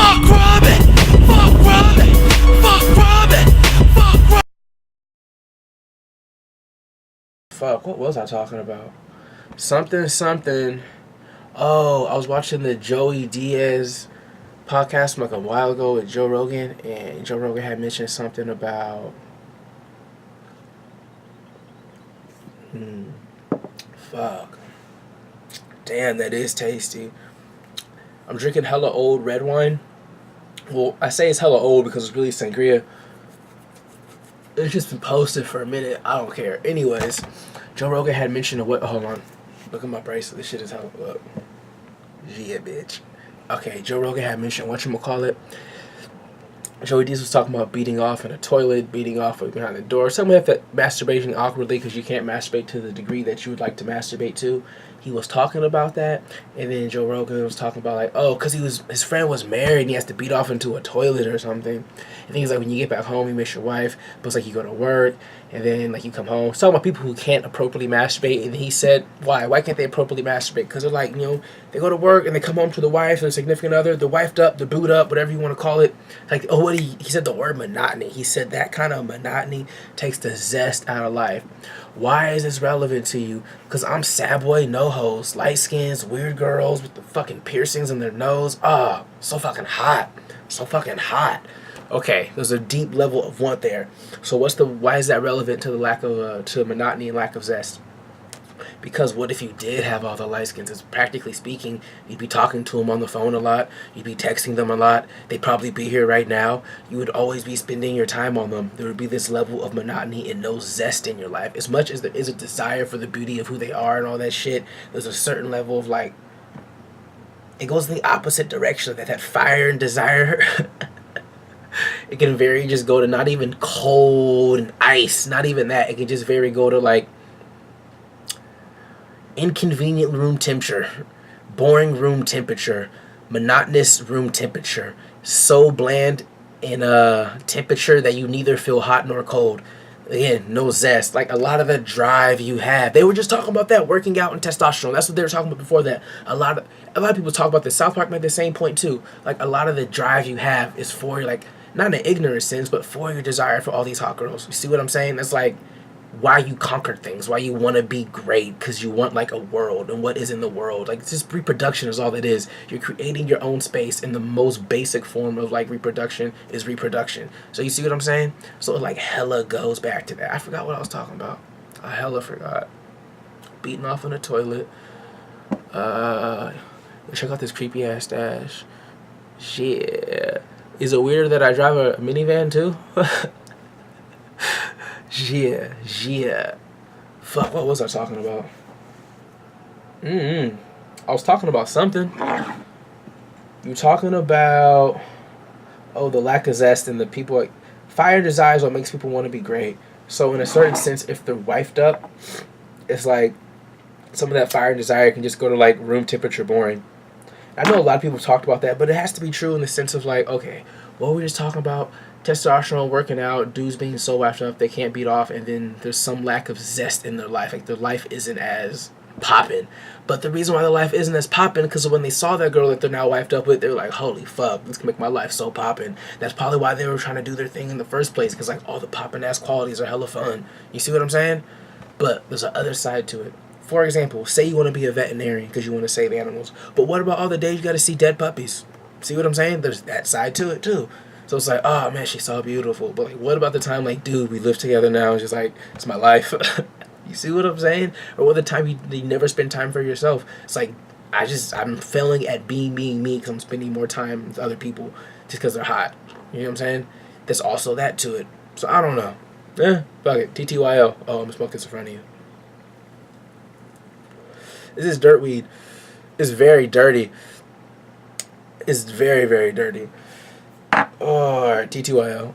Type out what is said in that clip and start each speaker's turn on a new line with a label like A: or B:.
A: Fuck Robin! Fuck Robin! Fuck Robin! Fuck Robin! Fuck, what was I talking about? Something. Oh, I was watching the Joey Diaz podcast from like a while ago with Joe Rogan, and Joe Rogan had mentioned something about fuck. Damn, that is tasty. I'm drinking hella old red wine. Well, I say it's hella old because it's really sangria. It's just been posted for a minute. I don't care. Anyways, Joe Rogan had mentioned what? Hold on. Look at my bracelet. This shit is hella up. Yeah, bitch. Okay, Joe Rogan had mentioned whatchamacallit. Joey Diaz was talking about beating off in a toilet, beating off behind the door. Something like that, masturbating awkwardly because you can't masturbate to the degree that you would like to masturbate to. He was talking about that, and then Joe Rogan was talking about like, oh, because his friend was married and he has to beat off into a toilet or something. And he's like, when you get back home, you miss your wife, but it's like you go to work, and then like you come home. He's talking about people who can't appropriately masturbate, and he said, why? Why can't they appropriately masturbate? Because they're like, they go to work and they come home to the wife or the significant other, they're wifed up, they're booed up, whatever you want to call it. Like, oh, what he said the word monotony. He said that kind of monotony takes the zest out of life. Why is this relevant to you? Because I'm sad boy, no hoes, light skins, weird girls with the fucking piercings in their nose. Ah, so fucking hot. So fucking hot. Okay, there's a deep level of want there. So why is that relevant to the lack of, to monotony and lack of zest? Because what if you did have all the light skins? It's practically speaking, you'd be talking to them on the phone a lot. You'd be texting them a lot. They'd probably be here right now. You would always be spending your time on them. There would be this level of monotony and no zest in your life. As much as there is a desire for the beauty of who they are and all that shit, there's a certain level of like, it goes in the opposite direction. That fire and desire, it can very just go to not even cold and ice. Not even that. It can just very go to like, inconvenient room temperature, boring room temperature, monotonous room temperature, so bland in a temperature that you neither feel hot nor cold. Again, no zest. Like a lot of the drive you have. They were just talking about that, working out and testosterone. That's what they were talking about before that. A lot of people talk about this. South Park made the same point too. Like a lot of the drive you have is for like not in an ignorant sense, but for your desire for all these hot girls. You see what I'm saying? It's like why you conquer things, why you want to be great, because you want like a world, and what is in the world. Like it's just reproduction is all it is. You're creating your own space, and the most basic form of like reproduction is reproduction. So you see what I'm saying? So it like hella goes back to that. I forgot what I was talking about. I hella forgot. Beating off in a toilet. Check out this creepy ass stash. Shit. Is it weird that I drive a minivan too? Yeah. Fuck, what was I talking about? I was talking about something. You talking about, the lack of zest and the people, like, fire desire is what makes people want to be great. So in a certain sense, if they're wifed up, it's like some of that fire and desire can just go to like room temperature boring. I know a lot of people talked about that, but it has to be true in the sense of like, okay, what were we just talking about? Testosterone, working out, dudes being so wrapped up they can't beat off, and then there's some lack of zest in their life. Like their life isn't as popping. But the reason why their life isn't as popping because when they saw that girl that they're now wifed up with, they were like, holy fuck, this can make my life so popping. That's probably why they were trying to do their thing in the first place, because like all the popping ass qualities are hella fun. You see what I'm saying? But there's an other side to it. For example, say you want to be a veterinarian because you want to save animals. But what about all the days you got to see dead puppies? See what I'm saying? There's that side to it too. So it's like, oh man, she's so beautiful. But like, what about the time, like, dude, we live together now. It's just like, it's my life. You see what I'm saying? Or what the time you never spend time for yourself. It's like, I'm failing at being me because I'm spending more time with other people just because they're hot. You know what I'm saying? There's also that to it. So I don't know. Fuck it. TTYL. Oh, I'm smoking this in front of you. This is dirt weed. It's very dirty. It's very, very dirty. Oh, alright, TTYL.